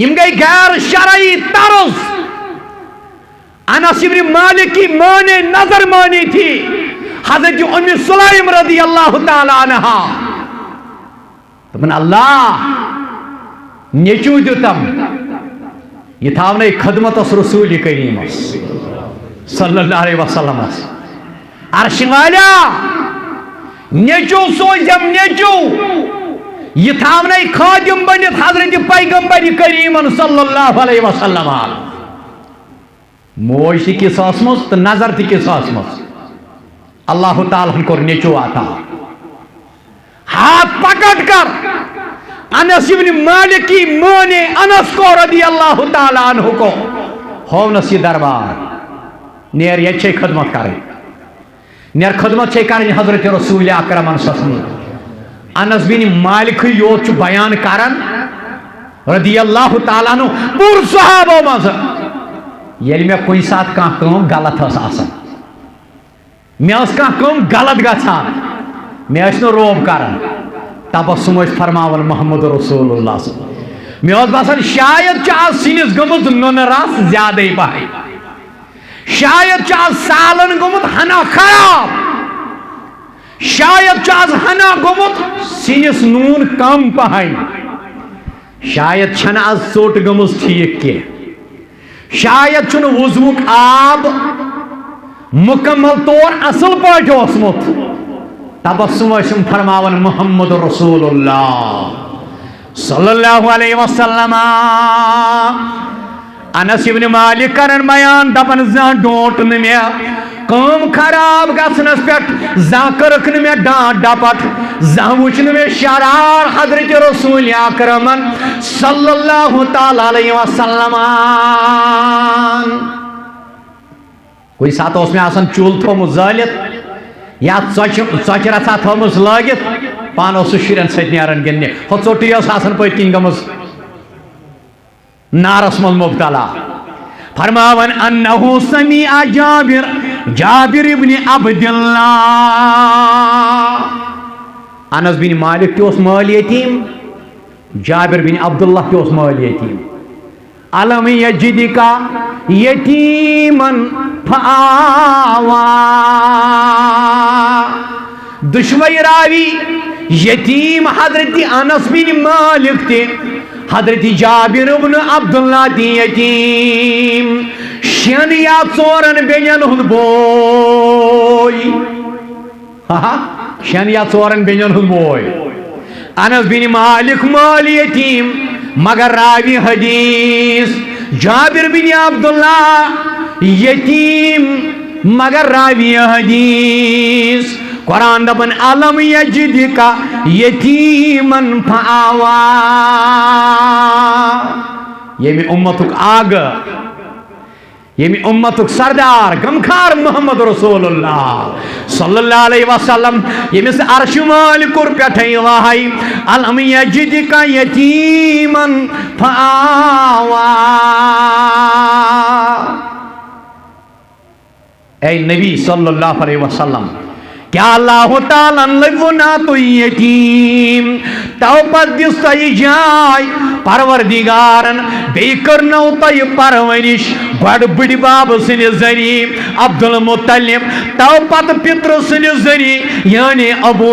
इम गई गैर शरई तर्ज अनस इब्न मालिक की माने नजर मानी थी हजरत उम्मे सुलैम रदी अल्लाह ताला अन्हा तमन अल्लाह नेचू दुतम ये थावने खदमत रसूल करीम सल्लल्लाहु अलैहि वसल्लम अर्श वाला नेचू सोजम नेचू ये थावने खादिम बनित हजरत पैगंबर करीम सल्लल्लाहु अलैहि वसल्लम मोश किस मज तो नजर तिस मज अल्लाह ताला कोर नेचू आता हाथ पकड़ कर अनस इब्न मालिक की माने अनस को रदी अल्लाह ताला अन्हु को होवनस ये दरबार नेर ये खदमत करें नेर खदमत करें हजरत रसूल अकरम अनस बिन मालिक योत बयान करन रदी अल्लाह ताला अन्हु पूर सहाबो मज ये मे कुछ सात कम गलत मे कम गलत गछान मे रोब कर तबसुम फरमावन मोहम्मद रसूलुल्लाह मे बसान शायद आज सिनिस गमुत नुन रस ज्यादा पह शायद आज सालन गमुत हना खराब शायद आज हना गमुत सिनिस नून कम पह शायद छन आज चोट गमुस ठीक के शायद चुन वुजुक आब मुकम्मल तौर असल पामुत तबसुम फरमावन मोहम्मद रसूलुल्लाह सल्लल्लाहु अलैहि वसल्लम अनस इब्न मालिक करन बयान दपन जा डोट न मे कम खराब गसनस पे जा करक न मे डांट डपट जा वुच न मे शरार हजरत रसूल अकरम सल्लल्लाहु ताला अलैहि वसल्लम कोई सात में आसान चूल थोमुत जालित या चच रथा थोमुस लगित पान शुरन सर गिंदने हो चोटी पत किन गमज नारस मज मुब्तला फरमावन अन्नहु समीअ जाबिर इब्न अब्दुल्लाह अनस बिन मालिक ते माल यतीम जाबिर बिन अब्दुल्लाह ते माल यतीम अलम यजिदिका यतीमन फावा दुश्मई रावी यतीम हजरत अनस बिन मालिक ते हजरत जाबिर इब्न अब्दुल्लाह ते यतीम शेन या चोरन बेनन हुंद बोय शेन या चोरन बेनन हुंद बोय अनस बिन मालिक माल यतीम मगर रावी हदीस जाबिर बिन अब्दुल्लाह यतीम मगर रावी हदीस कुरान दपन अलम यजिदिका यतीमन फावा ये उम्मतुक आग ये उम्मतुक सरदार गमखार मोहम्मद रसूलुल्लाह सल्लल्लाहु अलैहि वसल्लम ये मिस अर्श मालिकुर पेठै वहाई अलम यजिदिका यतीमन फावा ऐ नबी सल्लल्लाहु अलैहि वसल्लम क्या अल्लाह ताला लवना तो यतीम तौपत दिस जाय परवरदिगारन बेकरनो तय परवरिश गड बड़ी बाब सनि जरी अब्दुल मुत्तलिब तौपत पित्र सनि जरी यानी अबू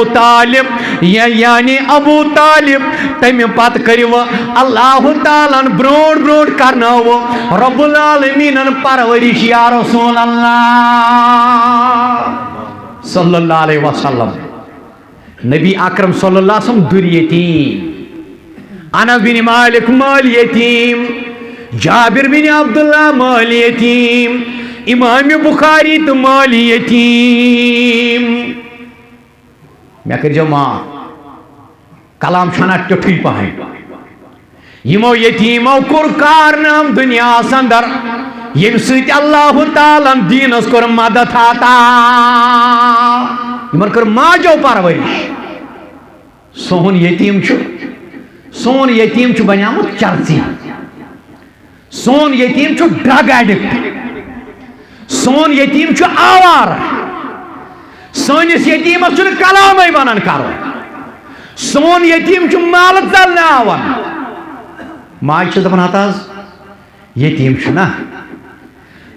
तालिब तम पत करिव अल्लाह ताला ब्रोड ब्रोड करनव रब्बुल आलमीन परवरिश या रसूल अल्लाह सल्लल्लाहु अलैहि वसल्लम नबी अकरम सल्लल्लाहु अलैहि वसल्लम दुर यतीम अनस बिन मालिक माल यतीम जाबिर बिन अब्दुल्लाह माल यतीम इमाम बुखारी तो माल यतीम मे कर माँ कलाम छना टुठी पह यमो यतीमो कुर कारनाम दुनिया अंदर यम सत अल्लाह ताला दीनस कोर मदद आता यमन कर माजो परवरिश सोन यतीम बनियामुत चर्ची सोन यतीम ड्रग एडिक्ट सोन यतीम आवार सनिस यतीमस कलाम वन करो सोन यतीम माल तल आवान माज दपान हत यतीम ना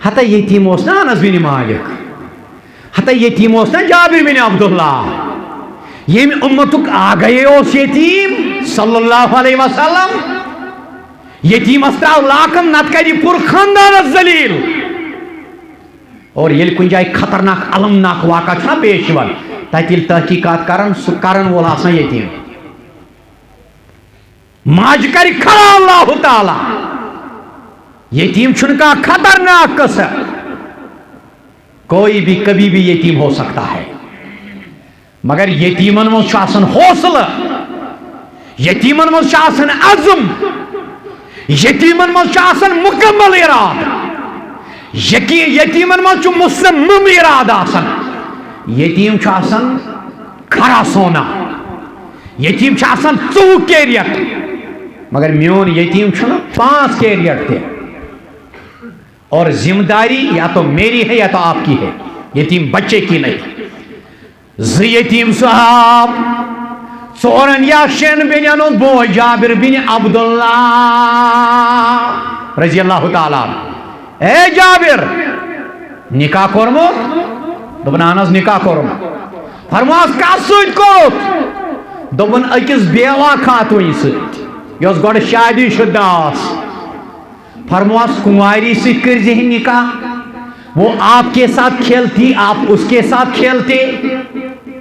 हता यतीम ना अनस बिन मालिक हता यतीम ना जाबिर बिन अब्दुल्ला ये उम्मतुक आगे यतीम सल्लल्लाहु अलैहि वसल्लम यतीमस त्राव लाकम नत कर पूर खानदान जलील और ये कुछ जाए खतरनाक अलमनाक वाक़ा छना पेश यवान तत तहकीकात करन सु करन वोल आसान यतीम माज कर खड़ा अल्लाह ताला यतीम का खतरनाक कसर कोई भी कभी भी यतीम हो सकता है मगर यतीमन मज हौसला यतीमन मज अज़म यतीमन मज मुकम्मल इराद यतीमन मज मुसम्मम इराद यतीम खरा सोना यतीम 4 कैरियर मगर म्योन यतीम 5 कैरियर थे और जिम्मेदारी या तो मेरी है या तो आपकी है यतीम बच्चे की नहीं यतीम साहब चोरन या शेन बेन बो जाबिर बिन अब्दुल्ला रजी अल्लाह ताला ए जाबिर निकाह कोरमुत दोपन अहन निकाह कोरमुत फरमास कत सत कोत दोपन अकिस बेवा खातून सत यस गोड शादी शुदा फरमास कुंवारी से कर निकाह वो आपके साथ खेलती आप उसके साथ खेलते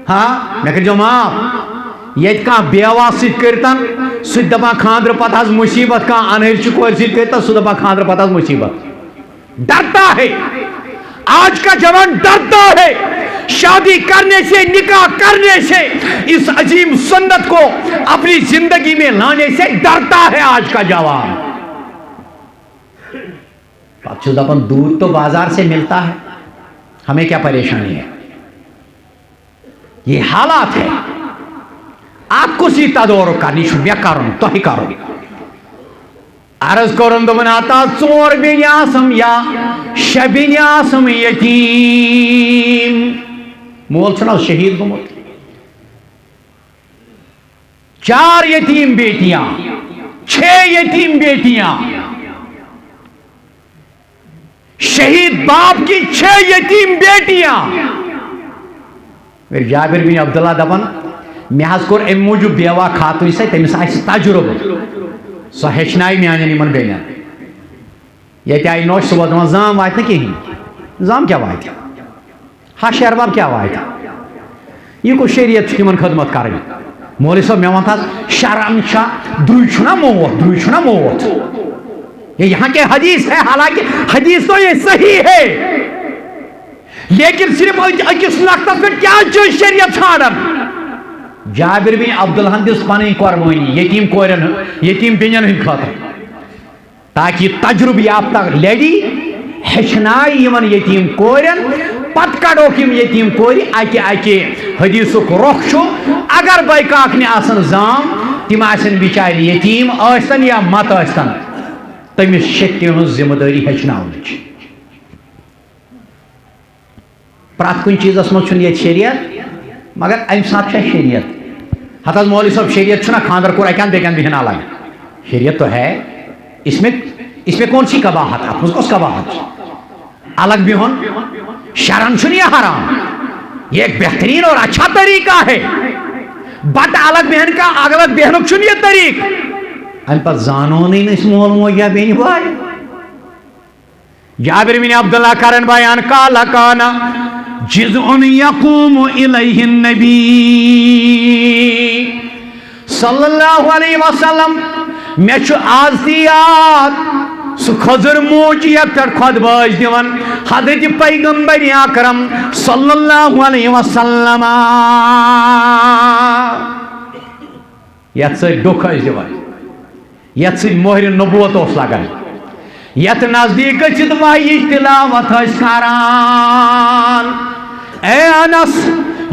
हाँ मैं कर माफ ये बेवा सतन सह दपा खानद्र पत मुसीबत कह अनहर कोर सत सह दपा खानद्र पत मुसीबत डरता है आज का जवान डरता है शादी करने से निकाह करने से इस अजीम सुन्नत को अपनी जिंदगी में लाने से डरता है आज का जवान दपन दूध तो बाजार से मिलता है हमें क्या परेशानी है ये हालात है आपको सी तदौर करनी मे कर तो करो अर्ज कर आता 4 बेन आसम या 6 बेन आसम यतीम मोल छना शहीद गुमुत 4 यतीम बेटियां 6 यतीम बेटियां शहीद बाप की 6 यतीम बेटियां फिर जाबिर बिन अब्दुल्ला दपन मे कोर अम मूजूब बेवा खातून से तमिस तजुर्ब सह हेचनाई मान बेन ये आई नोश सुबह दपान जाम वात ना कहीं जाम क्या वात हश अरबाब क्या वात यह को शरीयत खदमत कर मौलवी साहब मे वन शर्म द्रुना मौत ये यहाँ के हदीस है हालांकि हदीस तो ये सही है लेकिन सिर्फ अकिस नक्तस पे क्या शरीयत छाड़न जाबिर बिन अब्दुल्ला दिस पन कुर्बानी यतीम कोरन यतीम बेन खतर ताकि तजुर्ब याफ्ता लड़ी हेचनाई यतीम कोरन पत कड़ोक यतीम कोर अके हदीसुक रुख अगर बैकाक ने आसन जाम तिम आसन बिचार यतीम आसन या मत आसन तमिस तम जिम्मेदारी हेचनावन प्रत कुछ चीज़स मज शरीयत मगर अम सात शरीयत हत मौलवी साहब शरीयत खानदर कोर अकन बेकन बिहन अलग शरीयत तो है इसमें कौन सी कबाहत कौस कबाहत अलग बिहन शरन यह हराम ये एक बेहतरीन और अच्छा तरीका है बट अलग बहन का अलग बहनुक यह तरीक अम पे जानो नहीं मोल मोज या बेन भाई जाबिर बिन अब्दुल्ला करन बयान काला काना जिज़उन यक़ूम इलैहि नबी सल्लल्लाहु अलैहि वसल्लम मे आज याद सह खजर मोजियत पे खुतबाज दिवन हजरत पैगंबर अकरम सल्लल्लाहु अलैहि वसल्लम यत दुख दिवन यत मोहर नबूवत लगन यत नजदीक वही तिलावत करान ए अनस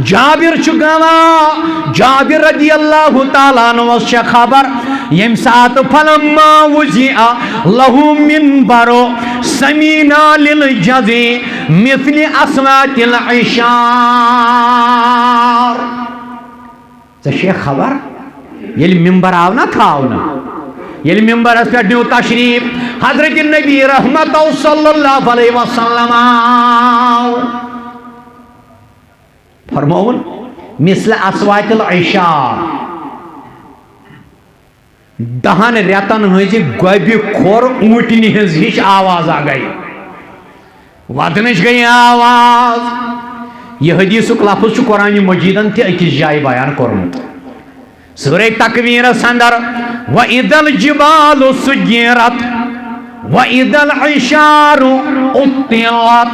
जाबिर गवा जाबिर रदी अल्लाह ताला अन्हु खबर यम सात फलम्मा वुजिआ लहु मिनबरो समीना लिल जज़ी मिस्ली अस्वातिल इशार ज़े खबर ये मिंबर आव ना थाव ना ये मिंबरस पे न्यू तशरीफ हजरत नबी रहमत सल्लल्लाहु अलैहि वसल्लम फरमाउन मिस्ल अस्वातिल इशार दहन रेतन हज गबि खोर ऊँटन हिज आवाज आ गई वदनच गई आवाज यह हदीसुक लफ्ज कुरान मजीदन ते अकिस जाय बयान कोरमुत सूरह तकवीर अंदर व इदल जिबालु सुय्यरत व इदल इशारु उत्तिलत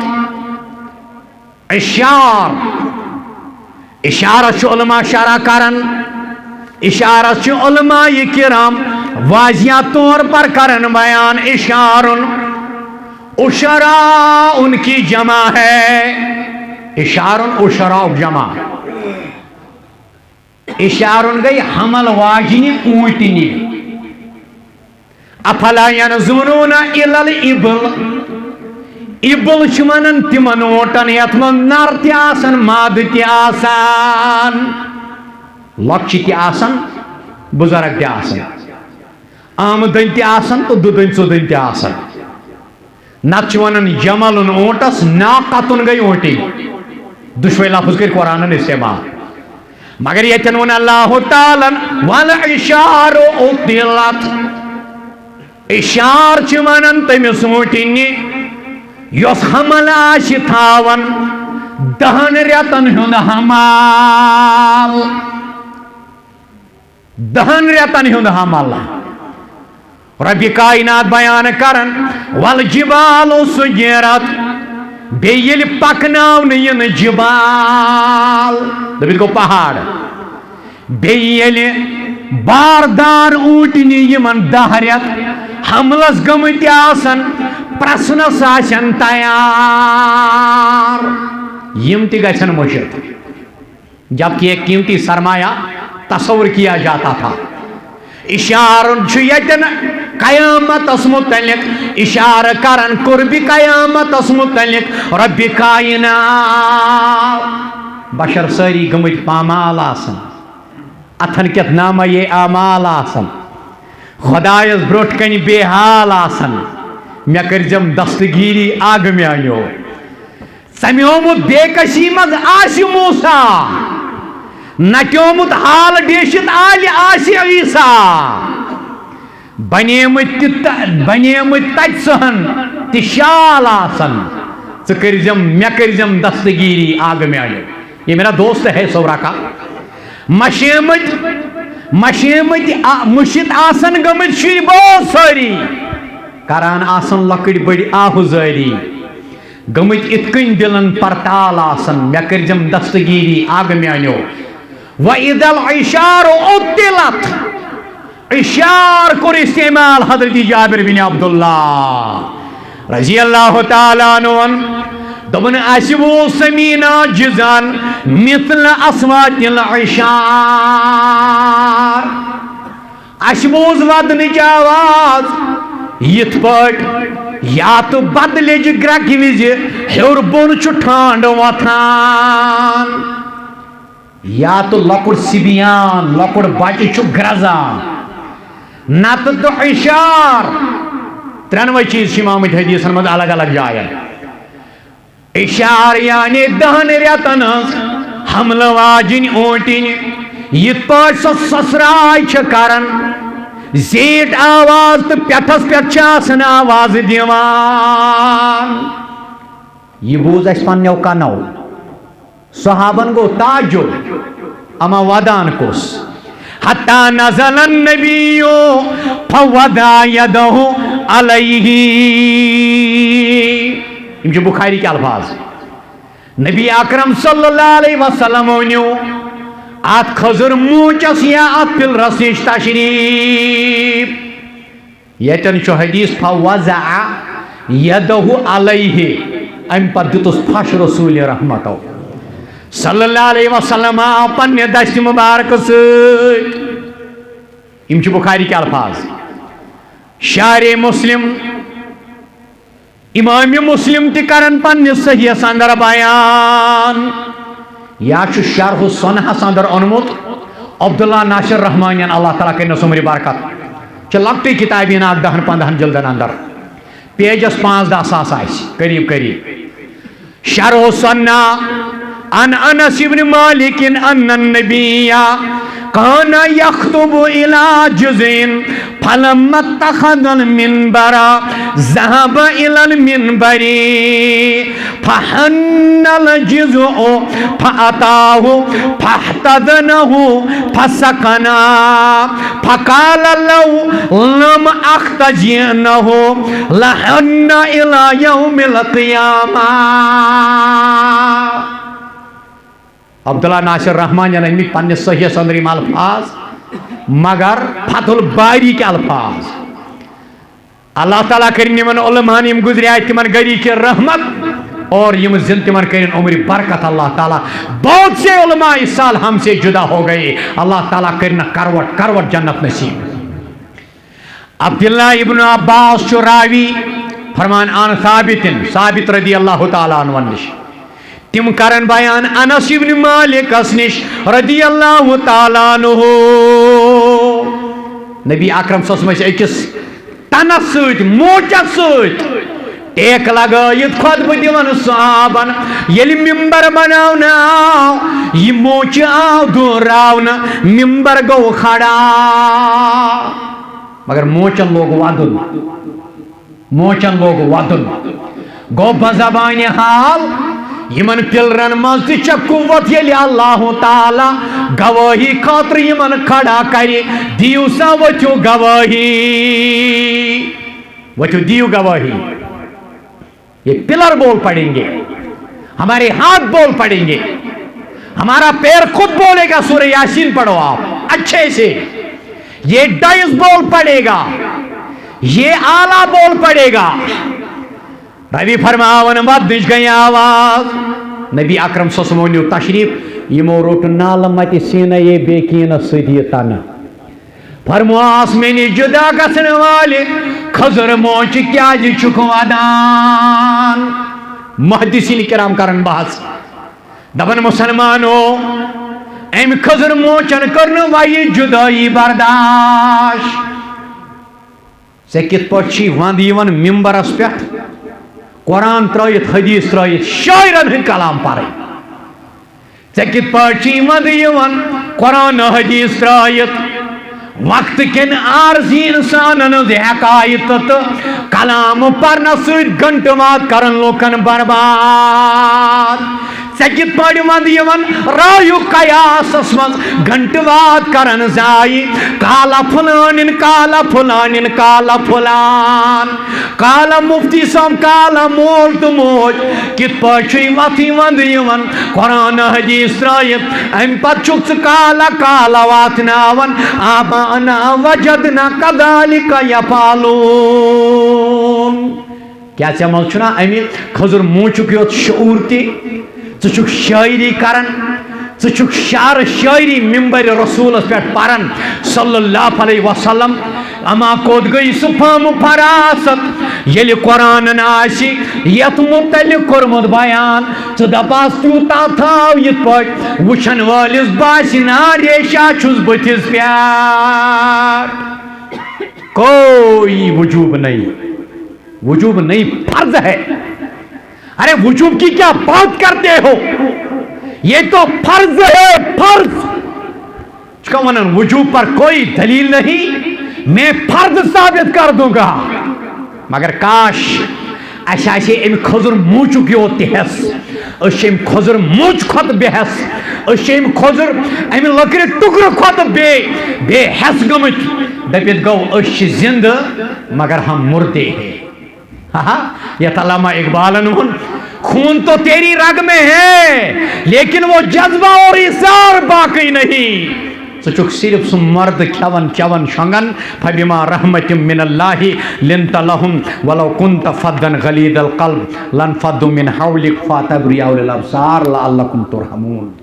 इशार इशारत उलमा शरा करन इशारत उलमा किराम वाजिया तौर पर करन बयान इशारुन उशरा उनकी जमा है इशारुन उशरा जमा इशारुन गई हमल वाजिनी ऊँटनी अफला यनजुरूना इलल इबल इबल वनन तिमन ऊँटन यथ मन नर तन माद तन लक्ष्य तन बुजुर्ग तन आमदन तन तो दुदन चुदन तन नत वनन जमल ऊँटस नाकतुन गई ऊँटी दुश्वै लफ्ज कर कुरान इस्तेमाल मगर यतन वन अल्लाह ताला वल इशार उतिलत इशार वनन तमिस ऊँटनि यस हमल आश थावन दहन रेतन हुंद हमाल दहन रेतन हुंद हमल रब्बि कायनात बयान करन वल जिबालु सुय्यरत बेयल पकनावन यन जिबाल दबित गो पहाड़ बेयल बारदार ऊँटनि यमन दहरत हमलस गमत आसन प्रश्नस आसन तैयार यम ति गछन मुशित जबकि एक कीमती सरमाया तस्वुर किया जाता था इशारन यतन कयामतस मुतल्लिक इशार करन कुर्बि कयामतस मुतल्लिक रब्बि कायनात बशर सारी गमत पामाल आसन अथन केत नामा ये आमाल आसन खुदायस ब्रोट कन बेहाल आसन मे करजम दस्तगीरी आग म्यानो सम्योमुत बेकशी मज आसि मूसा नट्योमुत हाल डेशित आलि आसि ईसा बनेमुत तत्सहन तिशाल आसन मे करजम दस्तगीरी आग म्यानो ये मेरा दोस्त है सौरा का मशेमत मुशित आसन गमत शुर बहुत सारी करान आसन लकड़ बड़ी आहुजारी गमत इतकन दिलन परताल आसन मे करजम दस्तगीरी आग म्यानो व इदल इशार उतिलत इशार कुर इस्तेमाल हजरत जाबिर बिन अब्दुल्लाह रजी अल्लाह ताला अन्हु दोपन असवो समीना जिजान मिसल अस्वातिल इशार असवोज वदनच आवाज यथ पट या तो बदलेज ग्रक विज हेर बोन ठंड वथान या तो लकुड़ सिबियान लकुड़ बच्चे ग्रजान नत तो इशार त्रेनवे चीज आमत हदीसन मज अलग अलग जायन इशार यानी दहन रेतन हमल वाजिन ऊँटन यथ पाट ससराय करन जेट आवाज तो पेठस पे आवाज दिवान यह बूझ अस पन्नो कनो सहाबन गो ताजो अमा वदान कुस हत्ता नज़ल नबियो फवदा यदहु अलैहि इनके बुखारी के अल्फाज नबी अकरम सल्लल्लाहु अलैहि वसल्लम न्यू आत खजुर मूचस या आत पिल रसीश तशरीफ यतन छो हदीस फवजा यदहु अलैहि अम पर दितुस फश रसूल रहमतो सल्लल्लाहु अलैहि वसल्लम आव पन्ने दस्त मुबारक सम बुखारी के अल्फाज शारे मुस्लिम इमाम मुस्लिम तन पन्ने सही अंदर बयान या शरह सनहस अंदर ओनमुत अब्दुल्ला नासिर रहमान अल्लाह ताला कर उम्र बरकत लकट किताबीन 10-15 जल्दन अंदर पेजस 5-10 करीब करीब शरह सन्ना अन अनस इब्न मालिक अन्न नबिया कान यख्तुबु इला जुज़िन फलम्मा तखदल मिनबरा ज़हब इलल मिनबरी फहन्नल जुज़उ फअताहु फहतदनहु फसकना फकाल लौ लम अख्तजिनहु लहन्ना इला यौमिल क़ियामा। अब्दुल्ला नासिर रहमान पन्ने सही अंदर अल्फाज मगर फतुल बारी के अल्फाज अल्लाह ताला कर उलमान गुजरिया तिम गरी के रहमत और तिम कर उम्र बरकत। अल्लाह ताला बहुत से उलमा इस साल हमसे जुदा हो गए। अल्लाह ताला कर करवट करवट जन्नत नसीब। अब्दुल्ला इब्न अब्बास रावी फरमान आन साबित रदी अल्लाह ताला अन्हु निश तिम करन बयान अनस इब्न मालिक निश रदी अल्लाह ताला अन्हु नबी अकरम सल्लल्लाहु अकिस तनस सत मोचस सत टेक लगायत खुतब दिवन सहाबन येलि मिंबर बनावना यह मोच आव दोहरावना मिंबर गो खड़ा मगर मोचन लोग वदन गो बज़बान हाल यमन पिलरन मज कुव्वत ये अल्लाह ताला गवाही खातर यमन खड़ा करे दियो सा वचो दियो गवाही। ये पिलर बोल पड़ेंगे, हमारे हाथ बोल पड़ेंगे, हमारा पैर खुद बोलेगा। सूरह यासीन पढ़ो आप अच्छे से। ये डाइस बोल पड़ेगा, ये आला बोल पड़ेगा। रवि फरमावन वदिश गई आवाज नबी अकरम सल्लल्लाहु तशरीफ यमो रोट नाल मत सीना ये बेकीन सदी तन फरमास मेनी जुदा गसन वाले खजर मोच क्या चुक वदान। मुहद्दिसीन किराम करन बहस दबन मुसलमानो अम खजर मोचन करन वाई जुदाई बर्दाश्त से कित पी वंद यवन मिंबरस पे कुरान त्रयित हदीस त्रयित शायरन हंद कलाम पर कित वंद यवन कुरान हदीस त्रयित वक्त किन आरजी इंसान हकायत तो कलाम पढ़न सत घंटवाद करन लोकन बर्बाद। कित वंद यवन रायु कयासस मज घंटवाद करन जाई काला फुलान काला फुलान काला फुलान काला मुफ्ती साहब काला मोल तो मोज कित वथी वंद यवन कुरान हदीस त्रयित अम पत काला काला वातनावन आबाना वजदना कदालिक यफालून। क्या चमल छुना अमि खजुर मुचुक योत शऊर ति चुक शायरी करन चुक शार शायरी मिंबर रसूल पे पारन सल्लल्लाहु अलैहि वसल्लम अमा कोद गई सुफाम फरासत येलि कुरान आसि यत मुतल्लिक कोरमुत बयान च दपास तूता थाव यत पट वुछन वालिस बासिना रेशा छुस बथिस प्यार कोई वजूब नहीं फर्ज है। अरे वजूब की क्या बात करते हो, ये तो फर्ज है फर्ज। इसका मतलब वजूब पर कोई दलील नहीं, मैं फर्ज साबित कर दूंगा। मगर काश अशे अम खजुर मूचुक योत तहस अम खजुर मूच खत बेहस अम खजुर अम लकड़ टुकर खत बेहस गमत दपित गो जिंद मगर हम मुर्दे हैं। यथ अल्लामा इकबाल खून तो तेरी रग में है लेकिन वो जज्बा और इसार बाकी नहीं।
षुक सिर्फ सह मर्द खेवन चवन शंगन फबिमा रहमतिम मिनल्लाहि लिंता लहुम वलौ कुंत फद्दन गलीदल कल्ब लनफद्दु मिन हौलिक फातबरिया उलिल अबसार लअल्लकुम तुरहमून।